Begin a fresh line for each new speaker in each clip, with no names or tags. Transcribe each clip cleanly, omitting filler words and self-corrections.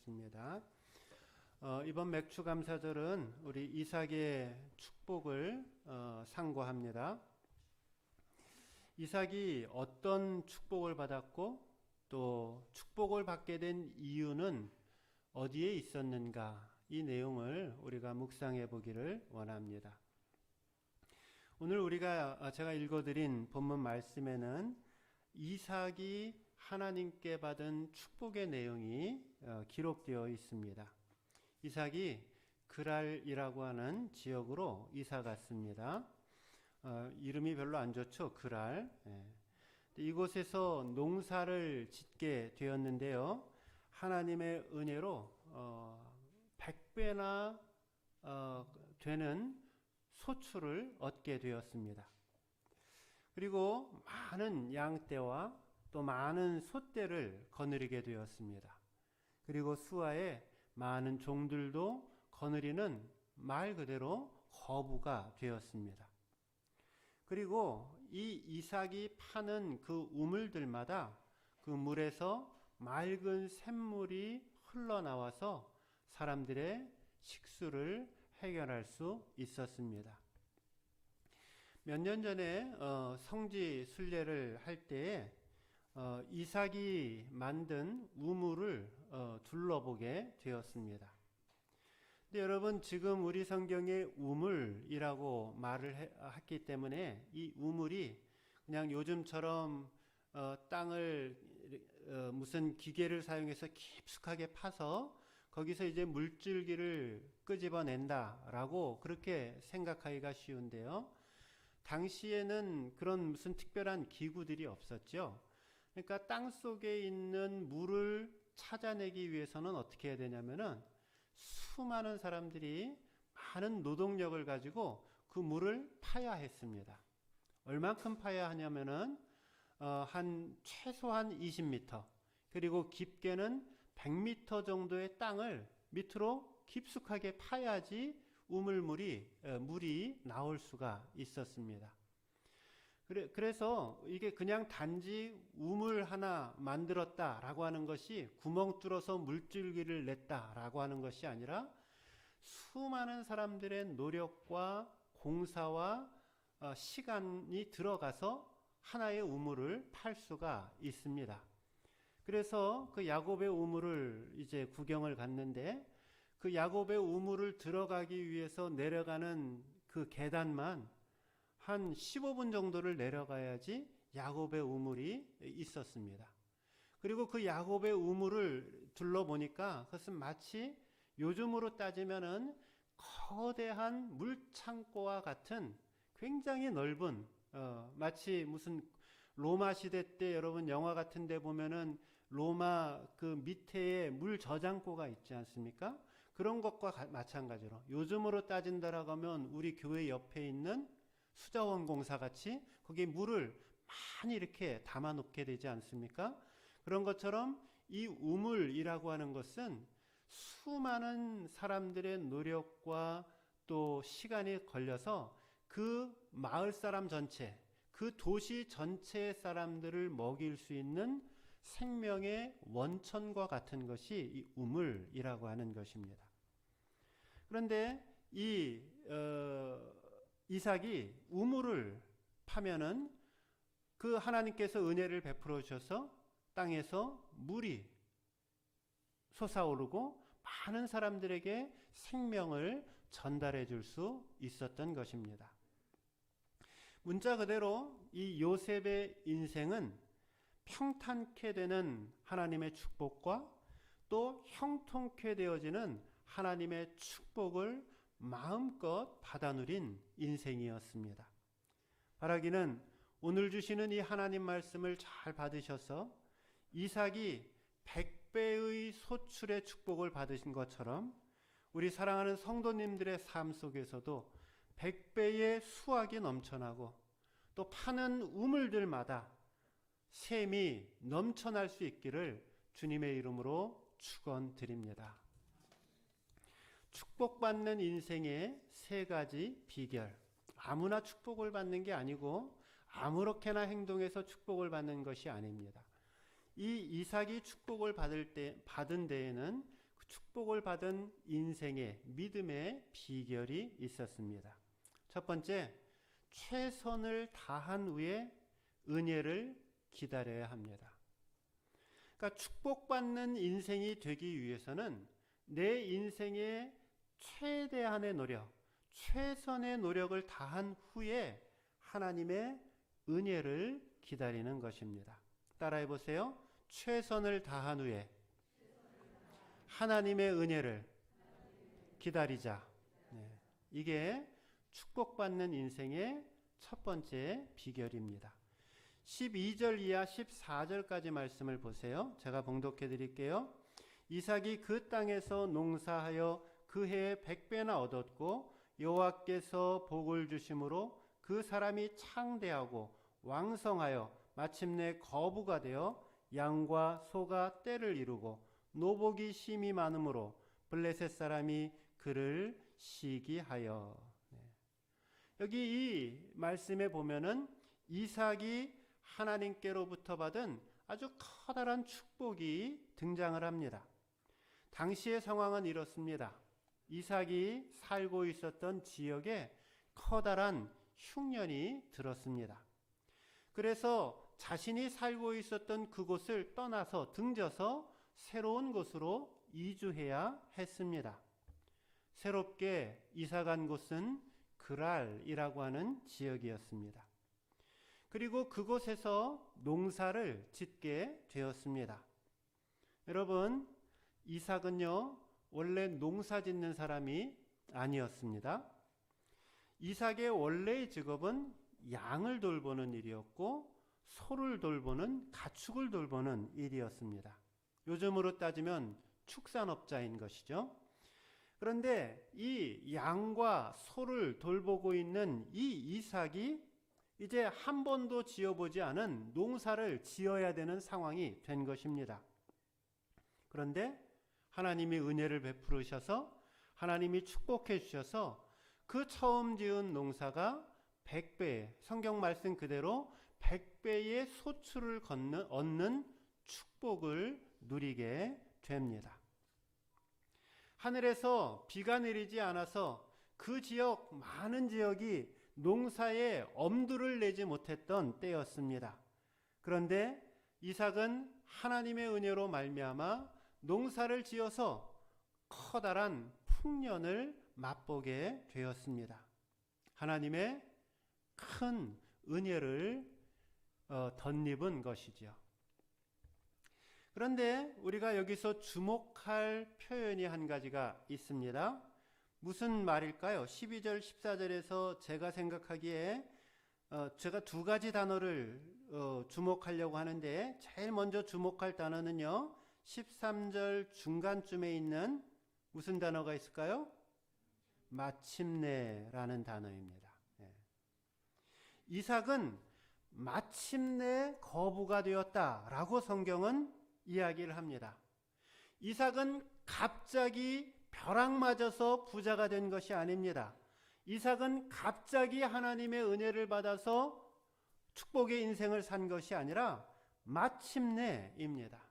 하겠습니다. 이번 맥추감사절은 우리 이삭의 축복을 상고합니다. 이삭이 어떤 축복을 받았고 또 축복을 받게 된 이유는 어디에 있었는가, 이 내용을 우리가 묵상해 보기를 원합니다. 오늘 제가 읽어드린 본문 말씀에는 이삭이 하나님께 받은 축복의 내용이 기록되어 있습니다. 이삭이 그랄이라고 하는 지역으로 이사 갔습니다. 이름이 별로 안 좋죠, 그랄. 이곳에서 농사를 짓게 되었는데요. 하나님의 은혜로 100배나 되는 소출을 얻게 되었습니다. 그리고 많은 양떼와 또 많은 소떼를 거느리게 되었습니다. 그리고 수하에 많은 종들도 거느리는 말 그대로 거부가 되었습니다. 그리고 이 이삭이 파는 그 우물들마다 그 물에서 맑은 샘물이 흘러나와서 사람들의 식수를 해결할 수 있었습니다. 몇 년 전에 성지 순례를 할 때에 이삭이 만든 우물을 둘러보게 되었습니다. 근데 여러분, 지금 우리 성경에 우물이라고 말을 했기 때문에 이 우물이 그냥 요즘처럼 땅을 무슨 기계를 사용해서 깊숙하게 파서 거기서 이제 물줄기를 끄집어낸다라고 그렇게 생각하기가 쉬운데요. 당시에는 그런 무슨 특별한 기구들이 없었죠. 그러니까 땅 속에 있는 물을 찾아내기 위해서는 어떻게 해야 되냐면은 수많은 사람들이 많은 노동력을 가지고 그 물을 파야 했습니다. 얼만큼 파야 하냐면은 최소한 20m, 그리고 깊게는 100m 정도의 땅을 밑으로 깊숙하게 파야지 물이 나올 수가 있었습니다. 그래서 이게 그냥 단지 우물 하나 만들었다라고 하는 것이, 구멍 뚫어서 물줄기를 냈다라고 하는 것이 아니라 수많은 사람들의 노력과 공사와 시간이 들어가서 하나의 우물을 팔 수가 있습니다. 그래서 그 야곱의 우물을 이제 구경을 갔는데, 그 야곱의 우물을 들어가기 위해서 내려가는 그 계단만 한 15분 정도를 내려가야지 야곱의 우물이 있었습니다. 그리고 그 야곱의 우물을 둘러보니까 그것은 마치 요즘으로 따지면은 거대한 물창고와 같은 굉장히 넓은, 마치 무슨 로마 시대 때 여러분 영화 같은 데 보면은 로마 그 밑에 물 저장고가 있지 않습니까? 그런 것과 마찬가지로 요즘으로 따진다라고 하면 우리 교회 옆에 있는 수자원 공사 같이 거기에 물을 많이 이렇게 담아 놓게 되지 않습니까? 그런 것처럼 이 우물이라고 하는 것은 수많은 사람들의 노력과 또 시간이 걸려서 그 마을 사람 전체, 그 도시 전체의 사람들을 먹일 수 있는 생명의 원천과 같은 것이 이 우물이라고 하는 것입니다. 그런데 이삭이 우물을 파면은 그 하나님께서 은혜를 베풀어 주셔서 땅에서 물이 솟아오르고 많은 사람들에게 생명을 전달해 줄 수 있었던 것입니다. 문자 그대로 이 요셉의 인생은 평탄케 되는 하나님의 축복과 또 형통케 되어지는 하나님의 축복을 마음껏 받아 누린 인생이었습니다. 바라기는 오늘 주시는 이 하나님 말씀을 잘 받으셔서 이삭이 100배의 소출의 축복을 받으신 것처럼 우리 사랑하는 성도님들의 삶 속에서도 100배의 수확이 넘쳐나고 또 파는 우물들마다 샘이 넘쳐날 수 있기를 주님의 이름으로 축원드립니다. 축복받는 인생의 세 가지 비결. 아무나 축복을 받는 게 아니고 아무렇게나 행동해서 축복을 받는 것이 아닙니다. 이 이삭이 축복을 받은 데에는 축복을 받은 인생의 믿음의 비결이 있었습니다. 첫 번째, 최선을 다한 후에 은혜를 기다려야 합니다. 그러니까 축복받는 인생이 되기 위해서는 내 인생의 최대한의 노력, 최선의 노력을 다한 후에 하나님의 은혜를 기다리는 것입니다. 따라해 보세요. 최선을 다한 후에 하나님의 은혜를 기다리자. 네. 이게 축복받는 인생의 첫 번째 비결입니다. 12절 이하 14절까지 말씀을 보세요. 제가 봉독해 드릴게요. 이삭이 그 땅에서 농사하여 그 해에 100배나 얻었고 여호와께서 복을 주심으로 그 사람이 창대하고 왕성하여 마침내 거부가 되어 양과 소가 떼를 이루고 노복이 심히 많으므로 블레셋 사람이 그를 시기하여. 여기 이 말씀에 보면은 이삭이 하나님께로부터 받은 아주 커다란 축복이 등장을 합니다. 당시의 상황은 이렇습니다. 이삭이 살고 있었던 지역에 커다란 흉년이 들었습니다. 그래서 자신이 살고 있었던 그곳을 떠나서 등져서 새로운 곳으로 이주해야 했습니다. 새롭게 이사간 곳은 그랄이라고 하는 지역이었습니다. 그리고 그곳에서 농사를 짓게 되었습니다. 여러분, 이삭은요, 원래 농사 짓는 사람이 아니었습니다. 이삭의 원래의 직업은 양을 돌보는 일이었고 소를 돌보는, 가축을 돌보는 일이었습니다. 요즘으로 따지면 축산업자인 것이죠. 그런데 이 양과 소를 돌보고 있는 이 이삭이 이제 한 번도 지어보지 않은 농사를 지어야 되는 상황이 된 것입니다. 그런데 하나님이 은혜를 베풀으셔서 하나님이 축복해 주셔서 그 처음 지은 농사가 100배, 성경 말씀 그대로 100배의 소출을 얻는 축복을 누리게 됩니다. 하늘에서 비가 내리지 않아서 그 지역, 많은 지역이 농사에 엄두를 내지 못했던 때였습니다. 그런데 이삭은 하나님의 은혜로 말미암아 농사를 지어서 커다란 풍년을 맛보게 되었습니다. 하나님의 큰 은혜를 덧입은 것이죠. 그런데 우리가 여기서 주목할 표현이 한 가지가 있습니다. 무슨 말일까요? 12절 14절에서 제가 생각하기에 제가 두 가지 단어를 주목하려고 하는데 제일 먼저 주목할 단어는요, 13절 중간쯤에 있는 무슨 단어가 있을까요? 마침내라는 단어입니다. 이삭은 마침내 거부가 되었다라고 성경은 이야기를 합니다. 이삭은 갑자기 벼락 맞아서 부자가 된 것이 아닙니다. 이삭은 갑자기 하나님의 은혜를 받아서 축복의 인생을 산 것이 아니라 마침내입니다.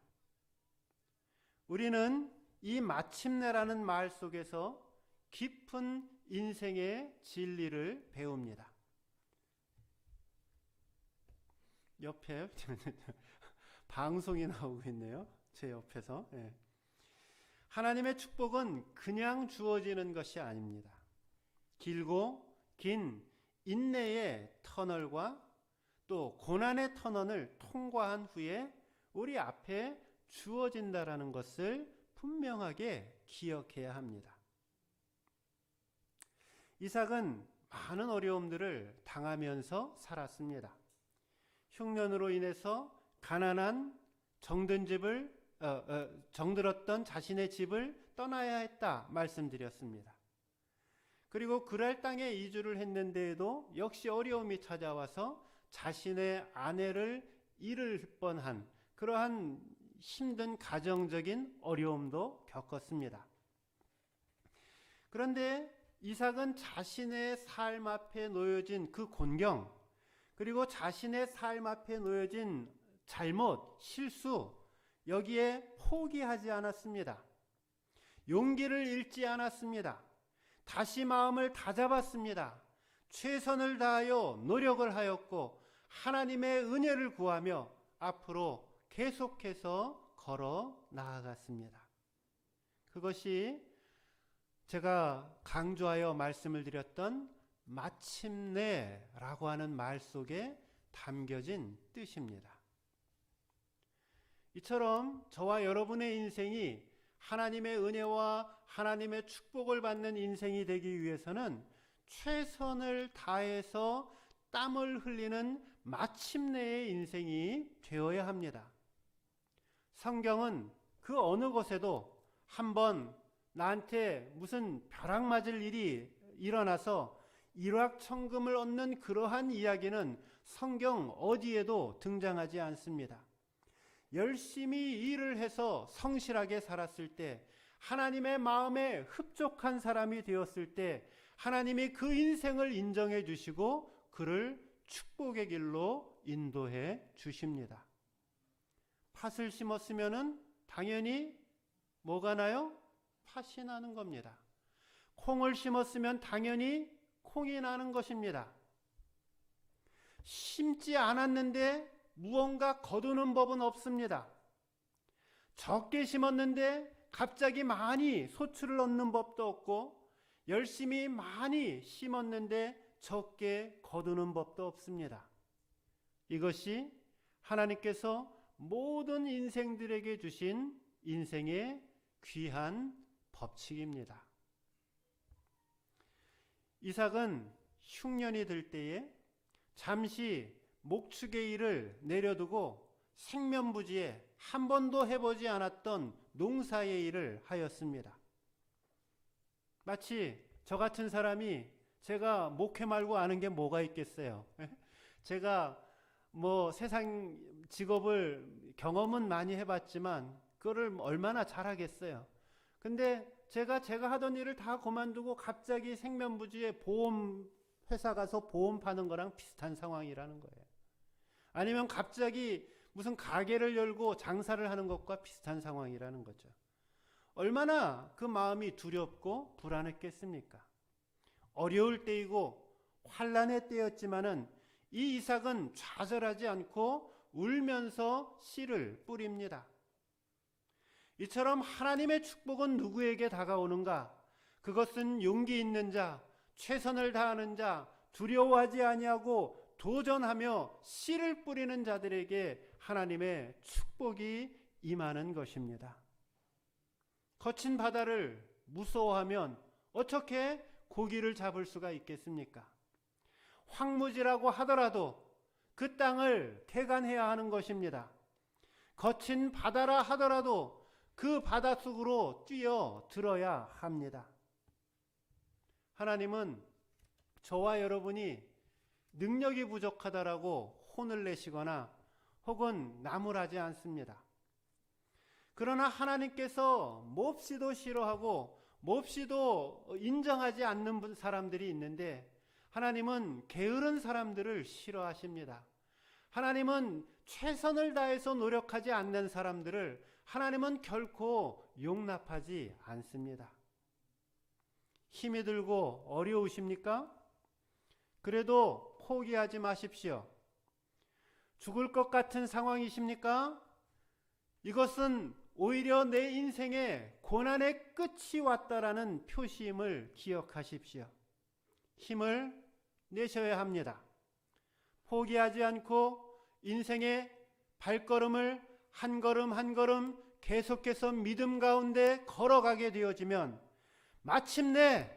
우리는 이 마침내라는 말 속에서 깊은 인생의 진리를 배웁니다. 옆에 방송이 나오고 있네요. 제 옆에서. 하나님의 축복은 그냥 주어지는 것이 아닙니다. 길고 긴 인내의 터널과 또 고난의 터널을 통과한 후에 우리 앞에 주어진다라는 것을 분명하게 기억해야 합니다. 이삭은 많은 어려움들을 당하면서 살았습니다. 흉년으로 인해서 가난한 정들었던 자신의 집을 떠나야 했다 말씀드렸습니다. 그리고 그랄 땅에 이주를 했는데에도 역시 어려움이 찾아와서 자신의 아내를 잃을 뻔한 그러한 힘든 가정적인 어려움도 겪었습니다. 그런데 이삭은 자신의 삶 앞에 놓여진 그 곤경, 그리고 자신의 삶 앞에 놓여진 잘못, 실수, 여기에 포기하지 않았습니다. 용기를 잃지 않았습니다. 다시 마음을 다잡았습니다. 최선을 다하여 노력을 하였고 하나님의 은혜를 구하며 앞으로 계속해서 걸어 나아갔습니다. 그것이 제가 강조하여 말씀을 드렸던 마침내라고 하는 말 속에 담겨진 뜻입니다. 이처럼 저와 여러분의 인생이 하나님의 은혜와 하나님의 축복을 받는 인생이 되기 위해서는 최선을 다해서 땀을 흘리는 마침내의 인생이 되어야 합니다. 성경은 그 어느 곳에도 한번 나한테 무슨 벼락 맞을 일이 일어나서 일확천금을 얻는 그러한 이야기는 성경 어디에도 등장하지 않습니다. 열심히 일을 해서 성실하게 살았을 때, 하나님의 마음에 흡족한 사람이 되었을 때 하나님이 그 인생을 인정해 주시고 그를 축복의 길로 인도해 주십니다. 팥을 심었으면은 당연히 뭐가 나요? 팥이 나는 겁니다. 콩을 심었으면 당연히 콩이 나는 것입니다. 심지 않았는데 무언가 거두는 법은 없습니다. 적게 심었는데 갑자기 많이 소출을 얻는 법도 없고, 열심히 많이 심었는데 적게 거두는 법도 없습니다. 이것이 하나님께서 모든 인생들에게 주신 인생의 귀한 법칙입니다. 이삭은 흉년이 들 때에 잠시 목축의 일을 내려두고 생면부지에 한 번도 해보지 않았던 농사의 일을 하였습니다. 마치 저 같은 사람이 제가 목회 말고 아는 게 뭐가 있겠어요. 제가 뭐 세상 직업을 경험은 많이 해봤지만 그거를 얼마나 잘하겠어요. 근데 제가 하던 일을 다 그만두고 갑자기 생면부지에 보험 회사 가서 보험 파는 거랑 비슷한 상황이라는 거예요. 아니면 갑자기 무슨 가게를 열고 장사를 하는 것과 비슷한 상황이라는 거죠. 얼마나 그 마음이 두렵고 불안했겠습니까? 어려울 때이고 환난의 때였지만은 이 이삭은 좌절하지 않고 울면서 씨를 뿌립니다. 이처럼 하나님의 축복은 누구에게 다가오는가? 그것은 용기 있는 자, 최선을 다하는 자, 두려워하지 아니하고 도전하며 씨를 뿌리는 자들에게 하나님의 축복이 임하는 것입니다. 거친 바다를 무서워하면 어떻게 고기를 잡을 수가 있겠습니까? 황무지라고 하더라도 그 땅을 개간해야 하는 것입니다. 거친 바다라 하더라도 그 바다 속으로 뛰어들어야 합니다. 하나님은 저와 여러분이 능력이 부족하다라고 혼을 내시거나 혹은 나무라지 않습니다. 그러나 하나님께서 몹시도 싫어하고 몹시도 인정하지 않는 사람들이 있는데, 하나님은 게으른 사람들을 싫어하십니다. 하나님은 최선을 다해서 노력하지 않는 사람들을 하나님은 결코 용납하지 않습니다. 힘이 들고 어려우십니까? 그래도 포기하지 마십시오. 죽을 것 같은 상황이십니까? 이것은 오히려 내 인생의 고난의 끝이 왔다라는 표시임을 기억하십시오. 힘을 내셔야 합니다. 포기하지 않고 인생의 발걸음을 한 걸음 한 걸음 계속해서 믿음 가운데 걸어가게 되어지면 마침내,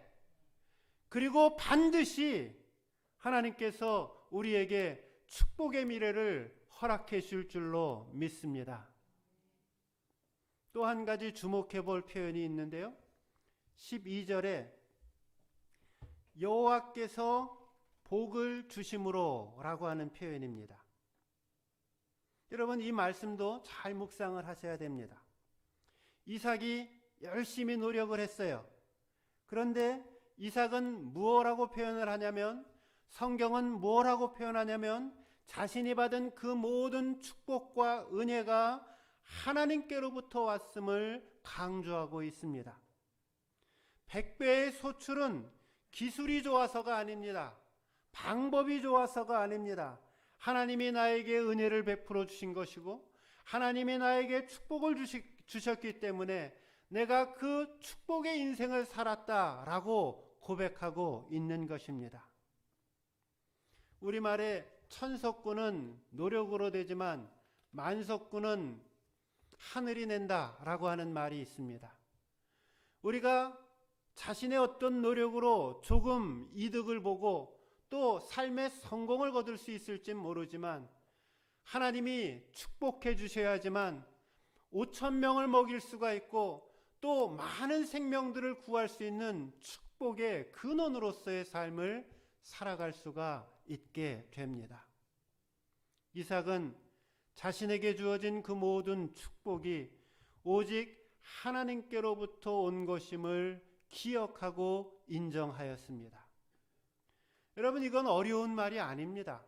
그리고 반드시 하나님께서 우리에게 축복의 미래를 허락해 줄 줄로 믿습니다. 또 한 가지 주목해 볼 표현이 있는데요. 12절에 여호와께서 복을 주심으로 라고 하는 표현입니다. 여러분, 이 말씀도 잘 묵상을 하셔야 됩니다. 이삭이 열심히 노력을 했어요. 그런데 이삭은 무엇라고 표현을 하냐면, 성경은 무엇라고 표현하냐면 자신이 받은 그 모든 축복과 은혜가 하나님께로부터 왔음을 강조하고 있습니다. 100배의 소출은 기술이 좋아서가 아닙니다. 방법이 좋아서가 아닙니다. 하나님이 나에게 은혜를 베풀어 주신 것이고 하나님이 나에게 축복을 주셨기 때문에 내가 그 축복의 인생을 살았다라고 고백하고 있는 것입니다. 우리말에 천석구는 노력으로 되지만 만석구는 하늘이 낸다라고 하는 말이 있습니다. 우리가 자신의 어떤 노력으로 조금 이득을 보고 또 삶의 성공을 거둘 수 있을지 모르지만 하나님이 축복해 주셔야지만 5,000명을 먹일 수가 있고 또 많은 생명들을 구할 수 있는 축복의 근원으로서의 삶을 살아갈 수가 있게 됩니다. 이삭은 자신에게 주어진 그 모든 축복이 오직 하나님께로부터 온 것임을 기억하고 인정하였습니다. 여러분, 이건 어려운 말이 아닙니다.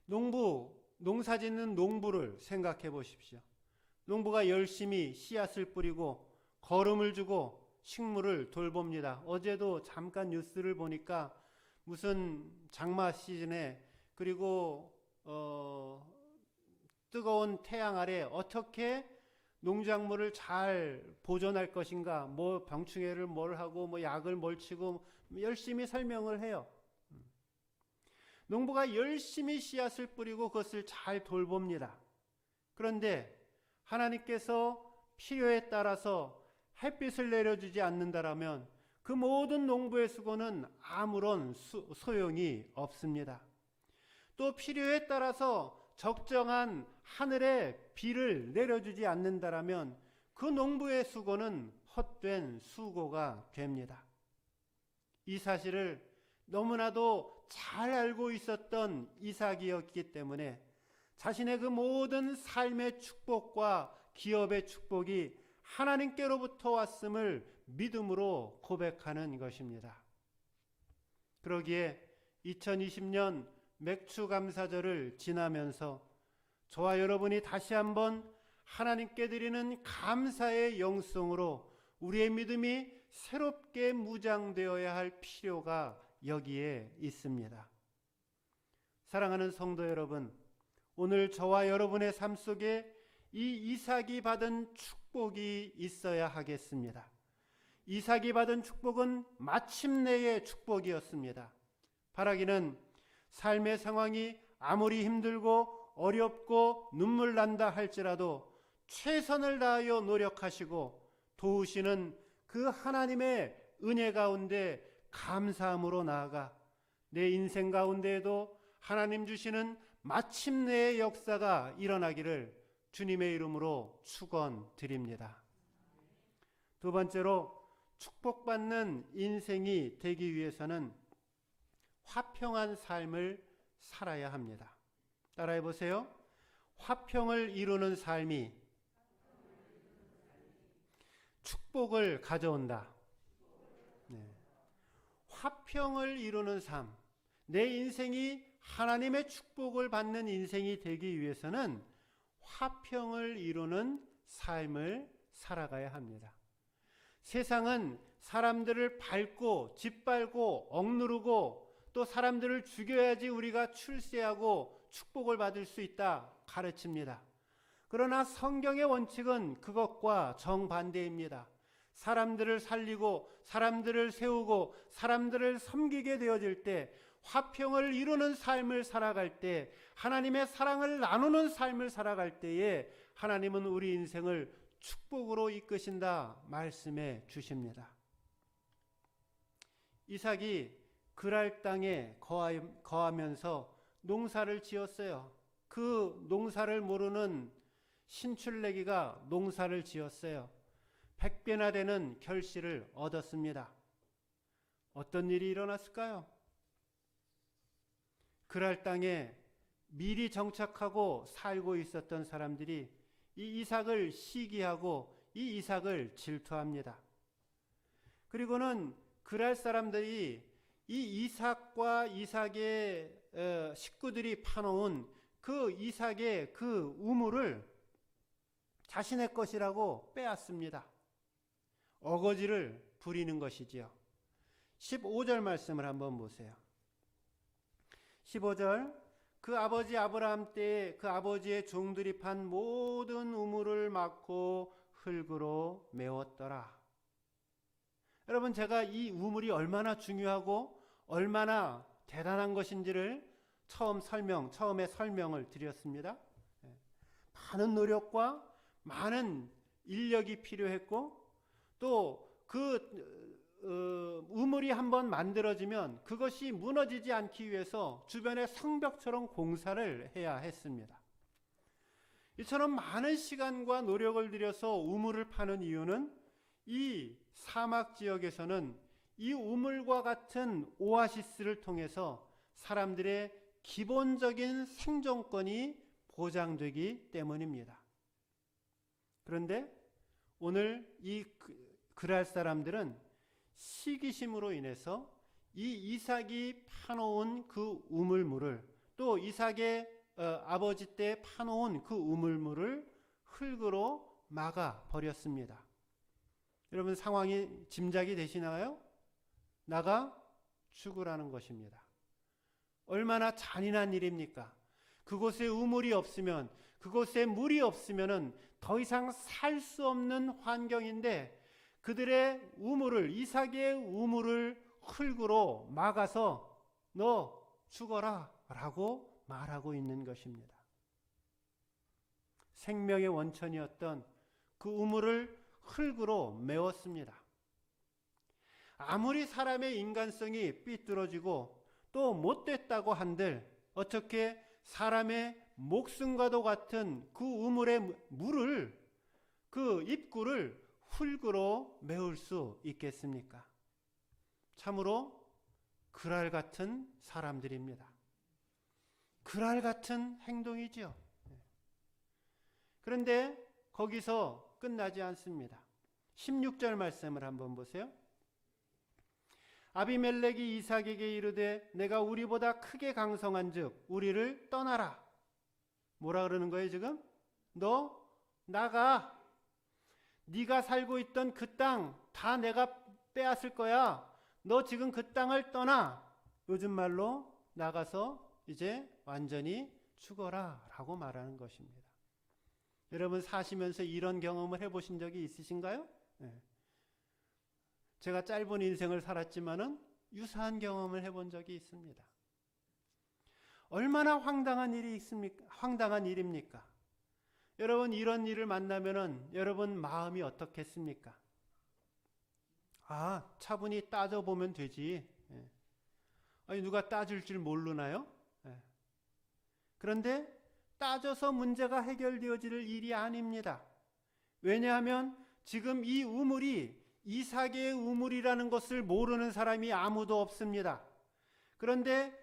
농사 짓는 농부를 생각해 보십시오. 농부가 열심히 씨앗을 뿌리고 거름을 주고 식물을 돌봅니다. 어제도 잠깐 뉴스를 보니까 무슨 장마 시즌에 그리고 뜨거운 태양 아래 어떻게 농작물을 잘 보존할 것인가, 뭐 병충해를 뭘 하고 뭐 약을 뭘 치고 열심히 설명을 해요. 농부가 열심히 씨앗을 뿌리고 그것을 잘 돌봅니다. 그런데 하나님께서 필요에 따라서 햇빛을 내려주지 않는다라면 그 모든 농부의 수고는 아무런 소용이 없습니다. 또 필요에 따라서 적정한 하늘의 비를 내려주지 않는다라면 그 농부의 수고는 헛된 수고가 됩니다. 이 사실을 너무나도 잘 알고 있었던 이삭이었기 때문에 자신의 그 모든 삶의 축복과 기업의 축복이 하나님께로부터 왔음을 믿음으로 고백하는 것입니다. 그러기에 2020년 맥추감사절을 지나면서 저와 여러분이 다시 한번 하나님께 드리는 감사의 영성으로 우리의 믿음이 새롭게 무장되어야 할 필요가 여기에 있습니다. 사랑하는 성도 여러분, 오늘 저와 여러분의 삶 속에 이 이삭이 받은 축복이 있어야 하겠습니다. 이삭이 받은 축복은 마침내의 축복이었습니다. 바라기는 삶의 상황이 아무리 힘들고 어렵고 눈물 난다 할지라도 최선을 다하여 노력하시고 도우시는 그 하나님의 은혜 가운데 감사함으로 나아가 내 인생 가운데에도 하나님 주시는 마침내의 역사가 일어나기를 주님의 이름으로 축원드립니다. 두 번째로 축복받는 인생이 되기 위해서는 화평한 삶을 살아야 합니다. 따라해 보세요. 화평을 이루는 삶이 축복을 가져온다. 네. 화평을 이루는 삶, 내 인생이 하나님의 축복을 받는 인생이 되기 위해서는 화평을 이루는 삶을 살아가야 합니다. 세상은 사람들을 밟고 짓밟고 억누르고 또 사람들을 죽여야지 우리가 출세하고 축복을 받을 수 있다 가르칩니다. 그러나 성경의 원칙은 그것과 정반대입니다. 사람들을 살리고 사람들을 세우고 사람들을 섬기게 되어질 때, 화평을 이루는 삶을 살아갈 때, 하나님의 사랑을 나누는 삶을 살아갈 때에 하나님은 우리 인생을 축복으로 이끄신다 말씀해 주십니다. 이삭이 그랄 땅에 거하면서 농사를 지었어요. 그 농사를 모르는 신출내기가 농사를 지었어요. 100배나 되는 결실을 얻었습니다. 어떤 일이 일어났을까요? 그랄 땅에 미리 정착하고 살고 있었던 사람들이 이 이삭을 시기하고 이 이삭을 질투합니다. 그리고는 그랄 사람들이 이 이삭과 이삭의 식구들이 파놓은 그 이삭의 그 우물을 자신의 것이라고 빼앗습니다. 어거지를 부리는 것이지요. 15절 말씀을 한번 보세요. 15절, 그 아버지 아브라함 때에 그 아버지의 종들이 판 모든 우물을 막고 흙으로 메웠더라. 여러분, 제가 이 우물이 얼마나 중요하고 얼마나 대단한 것인지를 처음에 설명을 드렸습니다. 많은 노력과 많은 인력이 필요했고, 또 그 우물이 한번 만들어지면 그것이 무너지지 않기 위해서 주변에 성벽처럼 공사를 해야 했습니다. 이처럼 많은 시간과 노력을 들여서 우물을 파는 이유는 이 사막 지역에서는 이 우물과 같은 오아시스를 통해서 사람들의 기본적인 생존권이 보장되기 때문입니다. 그런데 오늘 이 그랄 사람들은 시기심으로 인해서 이 이삭이 파놓은 그 우물물을, 또 이삭의 아버지 때 파놓은 그 우물물을 흙으로 막아 버렸습니다. 여러분, 상황이 짐작이 되시나요? 나가 죽으라는 것입니다. 얼마나 잔인한 일입니까? 그곳에 우물이 없으면, 그곳에 물이 없으면은 더 이상 살 수 없는 환경인데, 그들의 우물을, 이삭의 우물을 흙으로 막아서 너 죽어라 라고 말하고 있는 것입니다. 생명의 원천이었던 그 우물을 흙으로 메웠습니다. 아무리 사람의 인간성이 삐뚤어지고 또 못됐다고 한들 어떻게 사람의 목숨과도 같은 그 우물의 물을, 그 입구를 흙으로 메울 수 있겠습니까? 참으로 그랄 같은 사람들입니다. 그랄 같은 행동이죠. 그런데 거기서 끝나지 않습니다. 16절 말씀을 한번 보세요. 아비멜렉이 이삭에게 이르되 내가 우리보다 크게 강성한즉 우리를 떠나라. 뭐라 그러는 거예요 지금? 너 나가. 네가 살고 있던 그 땅 다 내가 빼앗을 거야. 너 지금 그 땅을 떠나. 요즘 말로 나가서 이제 완전히 죽어라 라고 말하는 것입니다. 여러분, 사시면서 이런 경험을 해보신 적이 있으신가요? 네. 제가 짧은 인생을 살았지만은 유사한 경험을 해본 적이 있습니다. 얼마나 황당한 일이 있습니까? 황당한 일입니까? 여러분, 이런 일을 만나면은 여러분 마음이 어떻겠습니까? 아, 차분히 따져보면 되지. 예. 아니, 누가 따질 줄 모르나요? 예. 그런데 따져서 문제가 해결되어질 일이 아닙니다. 왜냐하면 지금 이 우물이 이삭의 우물이라는 것을 모르는 사람이 아무도 없습니다. 그런데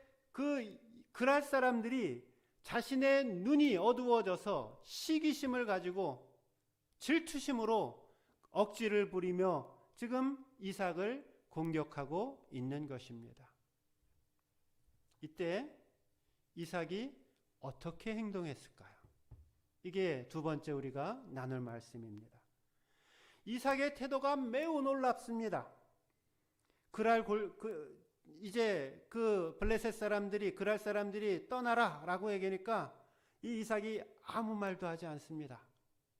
그랄 사람들이 자신의 눈이 어두워져서 시기심을 가지고 질투심으로 억지를 부리며 지금 이삭을 공격하고 있는 것입니다. 이때 이삭이 어떻게 행동했을까요? 이게 두 번째 우리가 나눌 말씀입니다. 이삭의 태도가 매우 놀랍습니다. 이제 그 블레셋 사람들이, 그랄 사람들이 떠나라 라고 얘기하니까 이 이삭이 아무 말도 하지 않습니다.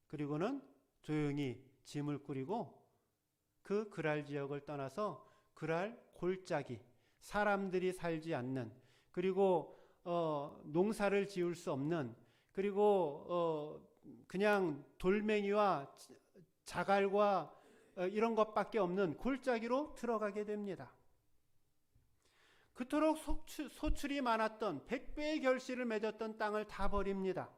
그리고는 조용히 짐을 꾸리고 그 그랄 지역을 떠나서 그랄 골짜기, 사람들이 살지 않는, 그리고 농사를 지을 수 없는, 그리고 그냥 돌멩이와 자갈과 이런 것밖에 없는 골짜기로 들어가게 됩니다. 그토록 소출이 많았던 100배의 결실을 맺었던 땅을 다 버립니다.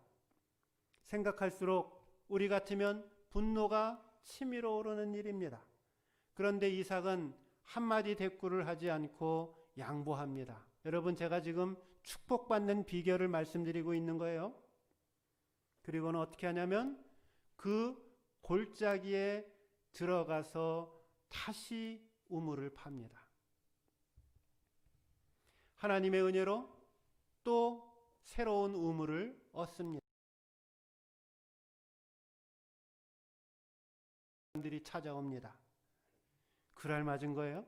생각할수록 우리 같으면 분노가 치밀어 오르는 일입니다. 그런데 이삭은 한마디 대꾸를 하지 않고 양보합니다. 여러분, 제가 지금 축복받는 비결을 말씀드리고 있는 거예요. 그리고는 어떻게 하냐면 그 골짜기에 들어가서 다시 우물을 팝니다. 하나님의 은혜로 또 새로운 우물을 얻습니다. 사람들이 찾아옵니다. 그랄 맞은 거예요.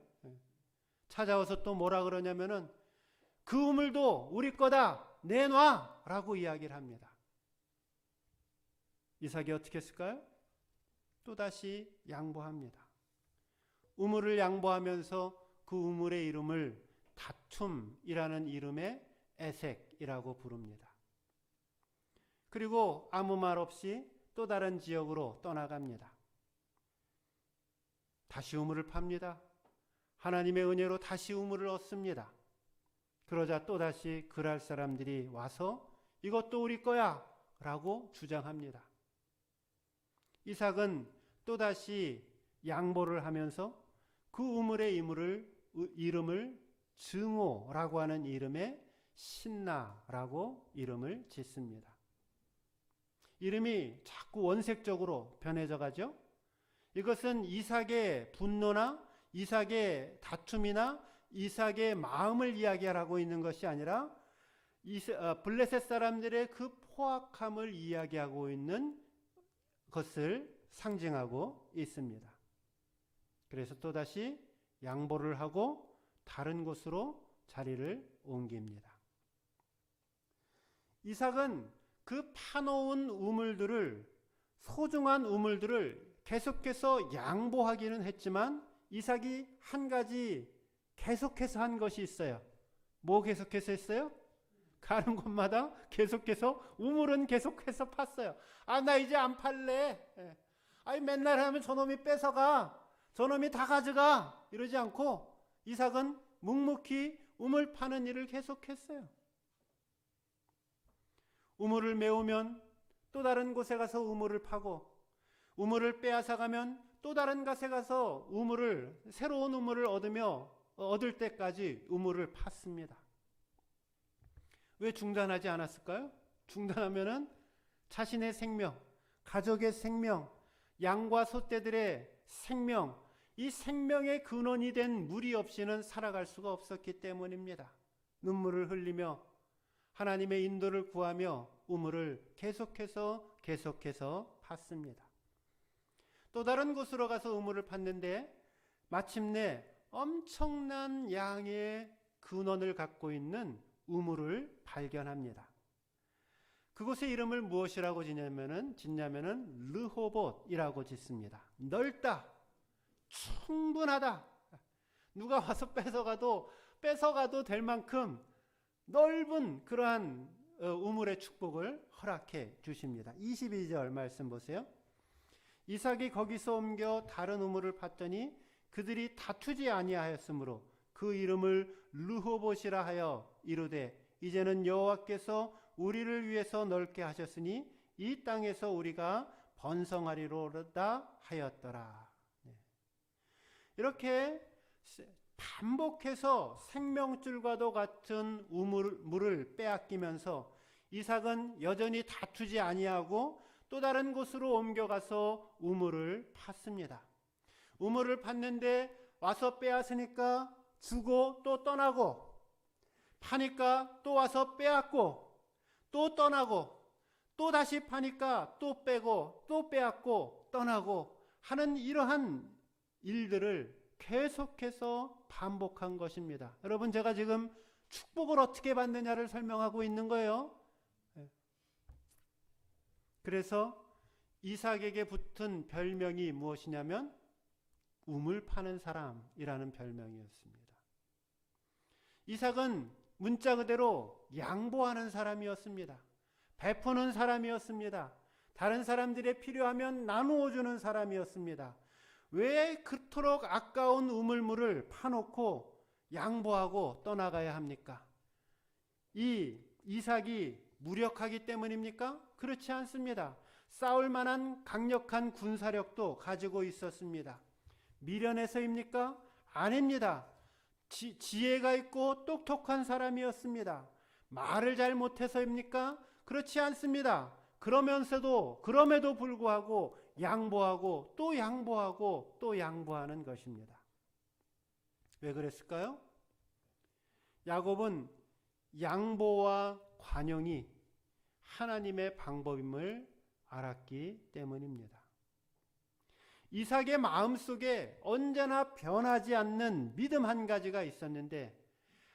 찾아와서 또 뭐라 그러냐면은 그 우물도 우리 거다 내놔 라고 이야기를 합니다. 이삭이 어떻게 했을까요? 또다시 양보합니다. 우물을 양보하면서 그 우물의 이름을 다툼이라는 이름의 에색이라고 부릅니다. 그리고 아무 말 없이 또 다른 지역으로 떠나갑니다. 다시 우물을 팝니다. 하나님의 은혜로 다시 우물을 얻습니다. 그러자 또다시 그랄 사람들이 와서 이것도 우리 거야 라고 주장합니다. 이삭은 또다시 양보를 하면서 그 우물의 이름을 증오라고 하는 이름의 신나라고 이름을 짓습니다. 이름이 자꾸 원색적으로 변해져 가죠. 이것은 이삭의 분노나 이삭의 다툼이나 이삭의 마음을 이야기하고 있는 것이 아니라 블레셋 사람들의 그 포악함을 이야기하고 있는 것을 상징하고 있습니다. 그래서 또다시 양보를 하고 다른 곳으로 자리를 옮깁니다. 이삭은 그 파놓은 우물들을, 소중한 우물들을 계속해서 양보하기는 했지만 이삭이 한 가지 계속해서 한 것이 있어요. 뭐 계속해서 했어요? 가는 곳마다 계속해서 우물은 계속해서 팠어요. 나 이제 안 팔래. 맨날 하면 저놈이 뺏어가. 저놈이 다 가져가. 이러지 않고 이삭은 묵묵히 우물 파는 일을 계속했어요. 우물을 메우면 또 다른 곳에 가서 우물을 파고, 우물을 빼앗아 가면 또 다른 곳에 가서 새로운 우물을 얻을 때까지 우물을 팠습니다. 왜 중단하지 않았을까요? 중단하면은 자신의 생명, 가족의 생명, 양과 소떼들의 생명, 이 생명의 근원이 된 물이 없이는 살아갈 수가 없었기 때문입니다. 눈물을 흘리며 하나님의 인도를 구하며 우물을 계속해서 팠습니다. 또 다른 곳으로 가서 우물을 팠는데 마침내 엄청난 양의 근원을 갖고 있는 우물을 발견합니다. 그곳의 이름을 무엇이라고 짓냐면은 르호봇이라고 짓습니다. 넓다, 충분하다, 누가 와서 뺏어가도 될 만큼 넓은 그러한 우물의 축복을 허락해 주십니다. 22절 말씀 보세요. 이삭이 거기서 옮겨 다른 우물을 팠더니 그들이 다투지 아니하였으므로 그 이름을 르호봇이라 하여 이르되 이제는 여호와께서 우리를 위해서 넓게 하셨으니 이 땅에서 우리가 번성하리로다 하였더라. 이렇게 반복해서 생명줄과도 같은 물을 빼앗기면서 이삭은 여전히 다투지 아니하고 또 다른 곳으로 옮겨가서 우물을 팠습니다. 우물을 팠는데 와서 빼앗으니까 주고 또 떠나고, 파니까 또 와서 빼앗고 또 떠나고, 또 다시 파니까 또 빼고 또 빼앗고 떠나고 하는 이러한 일들을 계속해서 반복한 것입니다. 여러분, 제가 지금 축복을 어떻게 받느냐를 설명하고 있는 거예요. 그래서 이삭에게 붙은 별명이 무엇이냐면 우물 파는 사람이라는 별명이었습니다. 이삭은 문자 그대로 양보하는 사람이었습니다. 베푸는 사람이었습니다. 다른 사람들의 필요하면 나누어 주는 사람이었습니다. 왜 그토록 아까운 우물물을 파놓고 양보하고 떠나가야 합니까? 이 이삭이 무력하기 때문입니까? 그렇지 않습니다. 싸울 만한 강력한 군사력도 가지고 있었습니다. 미련해서입니까? 아닙니다. 지혜가 있고 똑똑한 사람이었습니다. 말을 잘 못해서입니까? 그렇지 않습니다. 그럼에도 불구하고 양보하고 또 양보하고 또 양보하는 것입니다. 왜 그랬을까요? 야곱은 양보와 관용이 하나님의 방법임을 알았기 때문입니다. 이삭의 마음속에 언제나 변하지 않는 믿음 한 가지가 있었는데,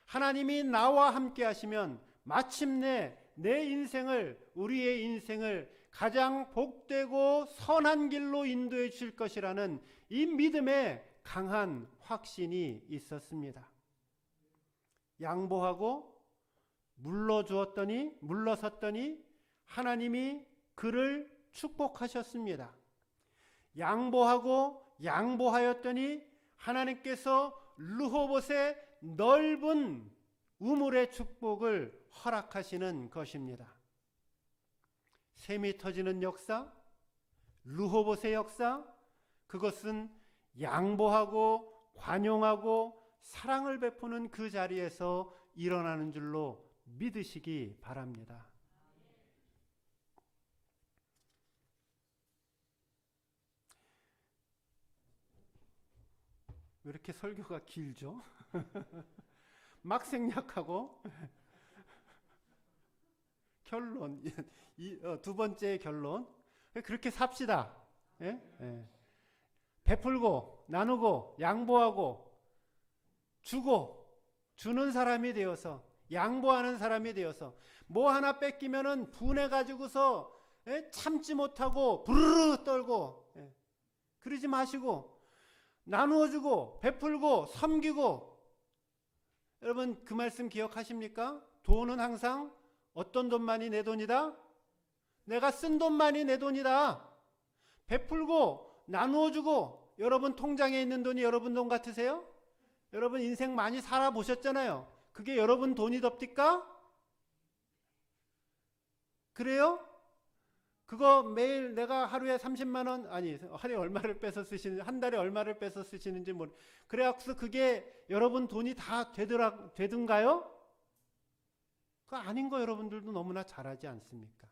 하나님이 나와 함께 하시면 마침내 내 인생을, 우리의 인생을 가장 복되고 선한 길로 인도해 주실 것이라는 이 믿음의 강한 확신이 있었습니다. 양보하고 물러섰더니 하나님이 그를 축복하셨습니다. 양보하였더니 하나님께서 르호봇의 넓은 우물의 축복을 허락하시는 것입니다. 샘이 터지는 역사, 르호봇의 역사, 그것은 양보하고 관용하고 사랑을 베푸는 그 자리에서 일어나는 줄로 믿으시기 바랍니다. 왜 이렇게 설교가 길죠? 막 생략하고 결론, 두 번째 결론, 그렇게 삽시다. 예? 예. 베풀고 나누고 양보하고 주는 사람이 되어서, 양보하는 사람이 되어서, 뭐 하나 뺏기면은 분해가지고서 참지 못하고 부르르 떨고, 그러지 마시고 나누어주고 베풀고 섬기고. 여러분 그 말씀 기억하십니까? 돈은 항상 어떤 돈만이 내 돈이다? 내가 쓴 돈만이 내 돈이다. 베풀고 나누어주고. 여러분 통장에 있는 돈이 여러분 돈 같으세요? 여러분 인생 많이 살아보셨잖아요. 그게 여러분 돈이 덥디까? 그래요? 그거 매일 내가 하루에 30만 원, 아니 하루에 얼마를 빼서 쓰시는지, 한 달에 얼마를 빼서 쓰시는지 모르. 그래갖고 그게 여러분 돈이 다 되든가요? 그거 아닌 거 여러분들도 너무나 잘 알지 않습니까?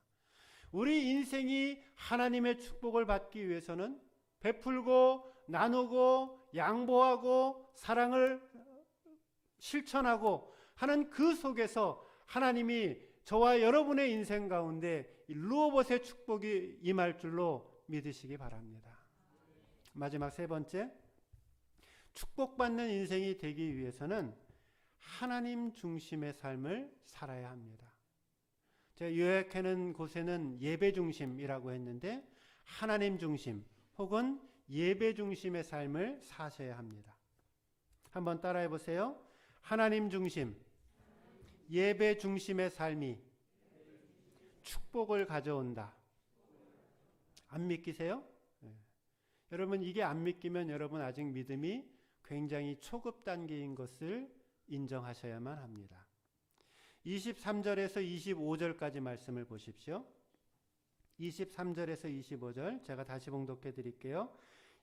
우리 인생이 하나님의 축복을 받기 위해서는 베풀고 나누고 양보하고 사랑을 실천하고 하는 그 속에서 하나님이 저와 여러분의 인생 가운데 르호봇의 축복이 임할 줄로 믿으시기 바랍니다. 마지막 세 번째, 축복받는 인생이 되기 위해서는 하나님 중심의 삶을 살아야 합니다. 제가 요약하는 곳에는 예배 중심이라고 했는데, 하나님 중심 혹은 예배 중심의 삶을 사셔야 합니다. 한번 따라해 보세요. 하나님 중심, 예배 중심의 삶이 축복을 가져온다. 안 믿기세요? 네. 여러분 이게 안 믿기면 여러분 아직 믿음이 굉장히 초급 단계인 것을 인정하셔야만 합니다. 23절에서 25절까지 말씀을 보십시오. 23절에서 25절 제가 다시 봉독해 드릴게요.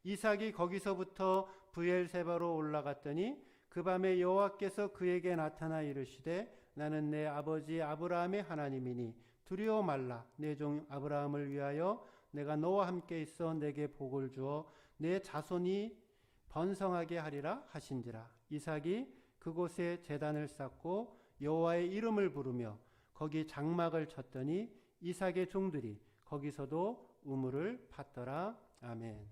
이삭이 거기서부터 브엘세바로 올라갔더니 그 밤에 여호와께서 그에게 나타나 이르시되 나는 내 아버지 아브라함의 하나님이니 두려워 말라. 내 종 아브라함을 위하여 내가 너와 함께 있어 내게 복을 주어 내 자손이 번성하게 하리라 하신지라. 이삭이 그곳에 제단을 쌓고 여호와의 이름을 부르며 거기 장막을 쳤더니 이삭의 종들이 거기서도 우물을 팠더라. 아멘.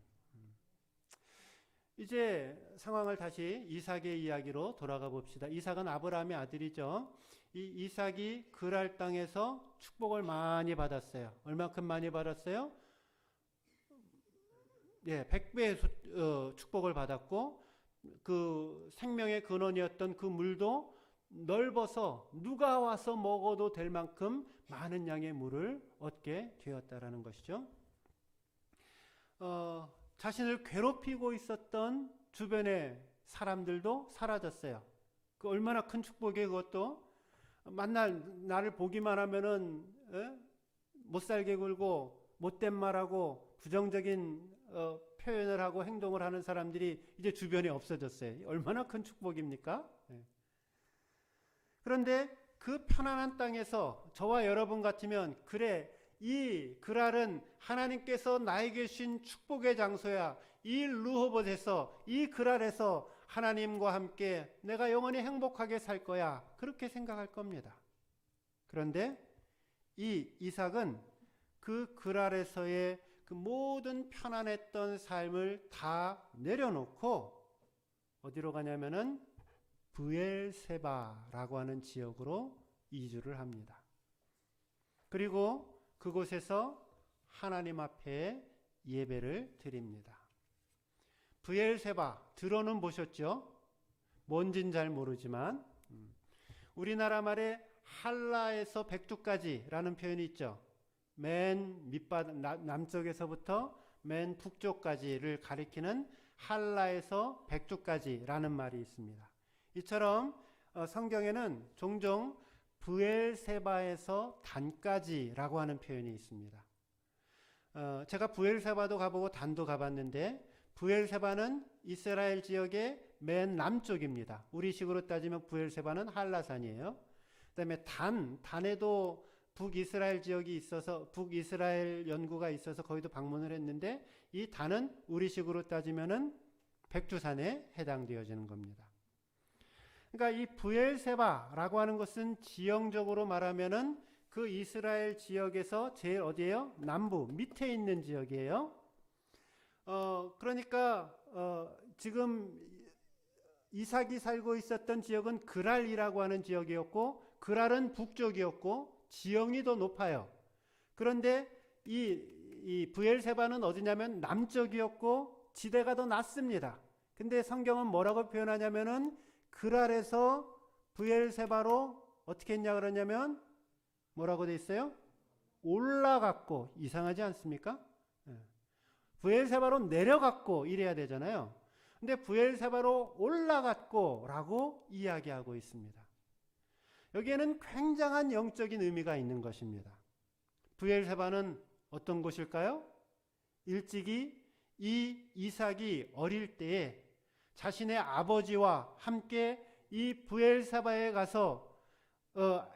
이제 상황을 다시 이삭의 이야기로 돌아가 봅시다. 이삭은 아브라함의 아들이죠. 이 이삭이 그랄 땅에서 축복을 많이 받았어요. 얼마큼 많이 받았어요? 예, 100배의 축복을 받았고, 그 생명의 근원이었던 그 물도 넓어서 누가 와서 먹어도 될 만큼 많은 양의 물을 얻게 되었다라는 것이죠. 자신을 괴롭히고 있었던 주변의 사람들도 사라졌어요. 그 얼마나 큰 축복이에요. 그것도 나를 보기만 하면은 못 살게 굴고 못된 말하고 부정적인 표현을 하고 행동을 하는 사람들이 이제 주변에 없어졌어요. 얼마나 큰 축복입니까? 그런데 그 편안한 땅에서 저와 여러분 같으면, 그래, 이 그랄은 하나님께서 나에게 주신 축복의 장소야. 이 르호봇에서, 이 그랄에서 하나님과 함께 내가 영원히 행복하게 살 거야. 그렇게 생각할 겁니다. 그런데 이 이삭은 그 그랄에서의 그 모든 편안했던 삶을 다 내려놓고 어디로 가냐면은 브엘세바라고 하는 지역으로 이주를 합니다. 그리고 그곳에서 하나님 앞에 예배를 드립니다. 브엘세바 들어는 보셨죠? 뭔진 잘 모르지만 우리나라 말에 한라에서 백두까지라는 표현이 있죠. 맨 밑바닥 남쪽에서부터 맨 북쪽까지를 가리키는 한라에서 백두까지라는 말이 있습니다. 이처럼 성경에는 종종 브엘세바에서 단까지라고 하는 표현이 있습니다. 제가 브엘세바도 가보고 단도 가봤는데 브엘세바는 이스라엘 지역의 맨 남쪽입니다. 우리식으로 따지면 브엘세바는 한라산이에요. 그다음에 단에도 북이스라엘 지역이 있어서 북이스라엘 연구가 있어서 거기도 방문을 했는데 이 단은 우리식으로 따지면은 백두산에 해당되어지는 겁니다. 그러니까 이 브엘세바라고 하는 것은 지형적으로 말하면은 그 이스라엘 지역에서 제일 어디예요? 남부 밑에 있는 지역이에요. 그러니까 지금 이삭이 살고 있었던 지역은 그랄이라고 하는 지역이었고 그랄은 북쪽이었고 지형이 더 높아요. 그런데 이 브엘세바는 어디냐면 남쪽이었고 지대가 더 낮습니다. 근데 성경은 뭐라고 표현하냐면은 그랄에서 브엘세바로 어떻게 했냐 그러냐면 뭐라고 돼 있어요? 올라갔고. 이상하지 않습니까? 브엘세바로 내려갔고 이래야 되잖아요. 근데 브엘세바로 올라갔고 라고 이야기하고 있습니다. 여기에는 굉장한 영적인 의미가 있는 것입니다. 브엘세바는 어떤 곳일까요? 일찍이 이 이삭이 어릴 때에 자신의 아버지와 함께 이 브엘세바에 가서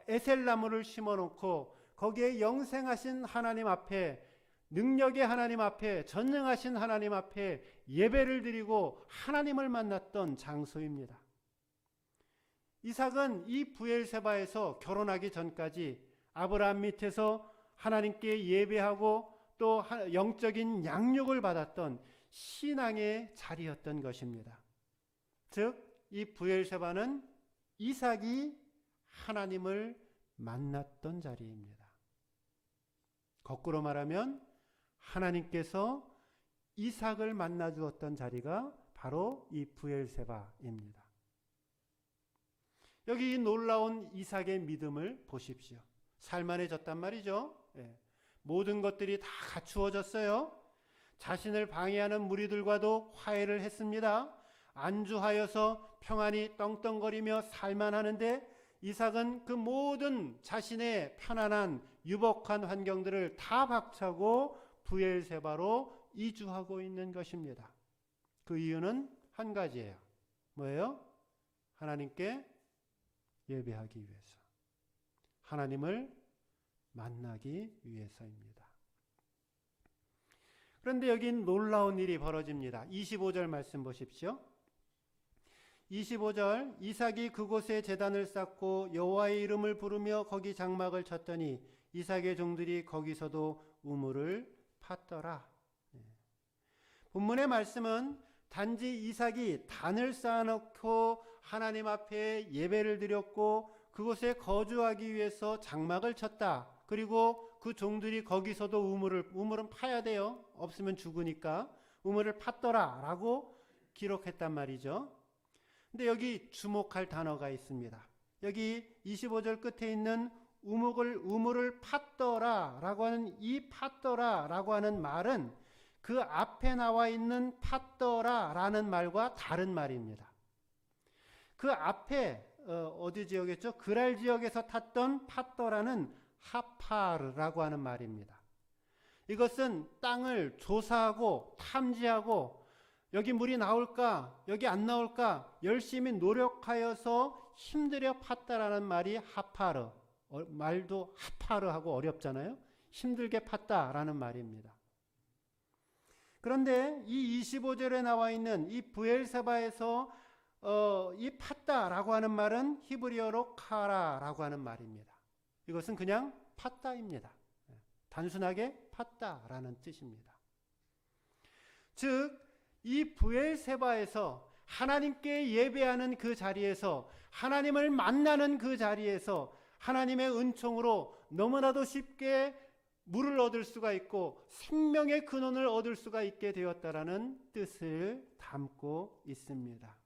에셀나무를 심어놓고 거기에 영생하신 하나님 앞에 능력의 하나님 앞에 전능하신 하나님 앞에 예배를 드리고 하나님을 만났던 장소입니다. 이삭은 이 브엘세바에서 결혼하기 전까지 아브라함 밑에서 하나님께 예배하고 또 영적인 양육을 받았던 신앙의 자리였던 것입니다. 즉, 이 브엘세바는 이삭이 하나님을 만났던 자리입니다. 거꾸로 말하면 하나님께서 이삭을 만나 주었던 자리가 바로 이 브엘세바입니다. 여기 이 놀라운 이삭의 믿음을 보십시오. 살만해졌단 말이죠. 모든 것들이 다 갖추어졌어요. 자신을 방해하는 무리들과도 화해를 했습니다. 안주하여서 평안히 떵떵거리며 살만하는데 이삭은 그 모든 자신의 편안한 유복한 환경들을 다 박차고 브엘세바로 이주하고 있는 것입니다. 그 이유는 한 가지예요. 뭐예요? 하나님께 예배하기 위해서, 하나님을 만나기 위해서입니다. 그런데 여기 놀라운 일이 벌어집니다. 25절 말씀 보십시오. 25절 이삭이 그곳에 제단을 쌓고 여호와의 이름을 부르며 거기 장막을 쳤더니 이삭의 종들이 거기서도 우물을 팠더라. 본문의 말씀은 단지 이삭이 단을 쌓아놓고 하나님 앞에 예배를 드렸고 그곳에 거주하기 위해서 장막을 쳤다. 그리고 그 종들이 거기서도 우물은 파야 돼요. 없으면 죽으니까 우물을 팠더라 라고 기록했단 말이죠. 근데 여기 주목할 단어가 있습니다. 여기 25절 끝에 있는 우물을 팠더라 라고 하는 이 팠더라 라고 하는 말은 그 앞에 나와 있는 팠더라 라는 말과 다른 말입니다. 그 앞에 어디 지역이었죠? 그랄 지역에서 탔던 팠더라는 하파르라고 하는 말입니다. 이것은 땅을 조사하고 탐지하고 여기 물이 나올까 여기 안 나올까 열심히 노력하여서 힘들여 팠다라는 말이 하파르. 말도 하파르하고 어렵잖아요. 힘들게 팠다라는 말입니다. 그런데 이 25절에 나와 있는 이 브엘세바에서 이 팠다라고 하는 말은 히브리어로 카라라고 하는 말입니다. 이것은 그냥 팠다입니다. 단순하게 팠다라는 뜻입니다. 즉 이 브엘세바에서 하나님께 예배하는 그 자리에서, 하나님을 만나는 그 자리에서 하나님의 은총으로 너무나도 쉽게 물을 얻을 수가 있고 생명의 근원을 얻을 수가 있게 되었다라는 뜻을 담고 있습니다.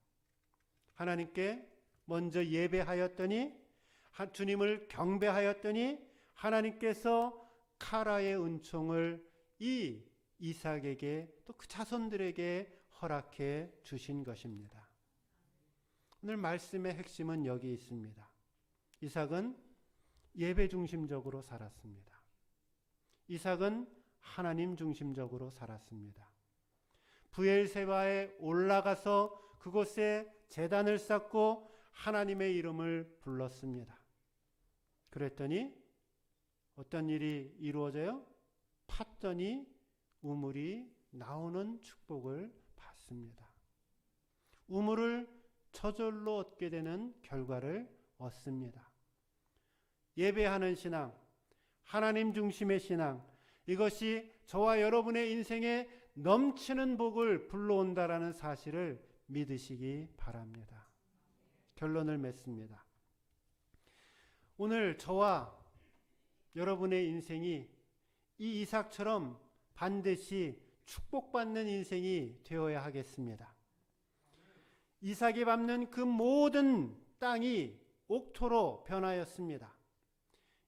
하나님께 먼저 예배하였더니, 주님을 경배하였더니 하나님께서 카라의 은총을 이 이삭에게 또 그 자손들에게 허락해 주신 것입니다. 오늘 말씀의 핵심은 여기 있습니다. 이삭은 예배 중심적으로 살았습니다. 이삭은 하나님 중심적으로 살았습니다. 브엘세바에 올라가서 그곳에 제단을 쌓고 하나님의 이름을 불렀습니다. 그랬더니 어떤 일이 이루어져요? 팠더니 우물이 나오는 축복을 받습니다. 우물을 저절로 얻게 되는 결과를 얻습니다. 예배하는 신앙, 하나님 중심의 신앙, 이것이 저와 여러분의 인생에 넘치는 복을 불러온다라는 사실을 믿으시기 바랍니다. 결론을 맺습니다. 오늘 저와 여러분의 인생이 이 이삭처럼 반드시 축복받는 인생이 되어야 하겠습니다. 이삭이 밟는 그 모든 땅이 옥토로 변하였습니다.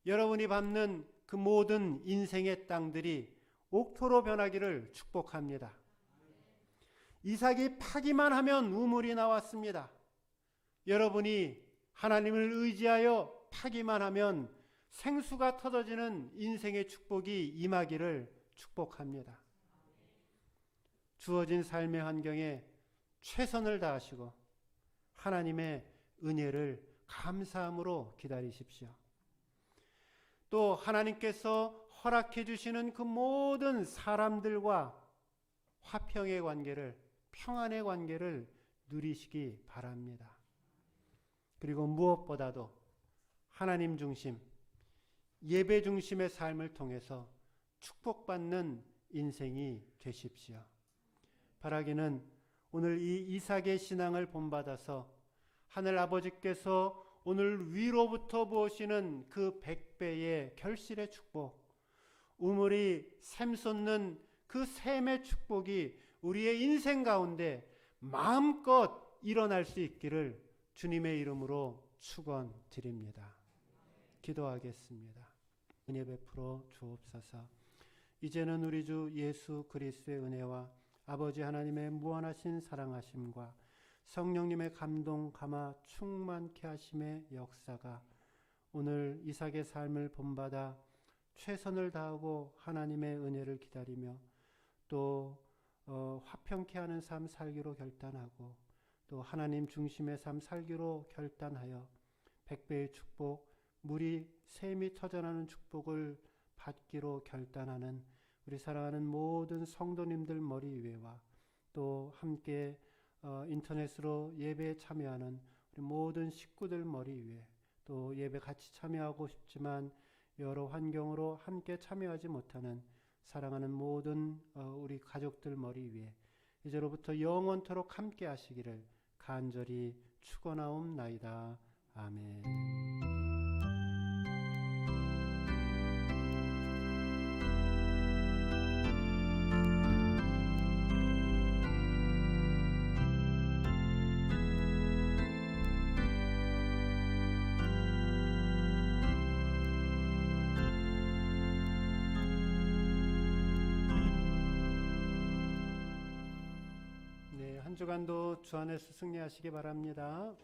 여러분이 밟는 그 모든 인생의 땅들이 옥토로 변하기를 축복합니다. 이삭이 파기만 하면 우물이 나왔습니다. 여러분이 하나님을 의지하여 파기만 하면 생수가 터져지는 인생의 축복이 임하기를 축복합니다. 주어진 삶의 환경에 최선을 다하시고 하나님의 은혜를 감사함으로 기다리십시오. 또 하나님께서 허락해 주시는 그 모든 사람들과 화평의 관계를, 평안의 관계를 누리시기 바랍니다. 그리고 무엇보다도 하나님 중심, 예배 중심의 삶을 통해서 축복받는 인생이 되십시오. 바라기는 오늘 이 이삭의 신앙을 본받아서 하늘 아버지께서 오늘 위로부터 부으시는 그 100배의 결실의 축복, 우물이 샘 솟는 그 샘의 축복이 우리의 인생 가운데 마음껏 일어날 수 있기를 주님의 이름으로 축원드립니다. 기도하겠습니다. 은혜 베풀어 주옵소서. 이제는 우리 주 예수 그리스도의 은혜와 아버지 하나님의 무한하신 사랑하심과 성령님의 감동 감화 충만케 하심의 역사가 오늘 이삭의 삶을 본받아 최선을 다하고 하나님의 은혜를 기다리며 또 화평케 하는 삶 살기로 결단하고 또 하나님 중심의 삶 살기로 결단하여 100배의 축복, 물이 샘이 터져나는 축복을 받기로 결단하는 우리 사랑하는 모든 성도님들 머리 위에와 또 함께 인터넷으로 예배에 참여하는 우리 모든 식구들 머리 위에 또 예배 같이 참여하고 싶지만 여러 환경으로 함께 참여하지 못하는 사랑하는 모든 우리 가족들 머리 위에 이제로부터 영원토록 함께 하시기를 간절히 축원하옵나이다. 아멘. 한 주간도 주 안에서 승리하시기 바랍니다.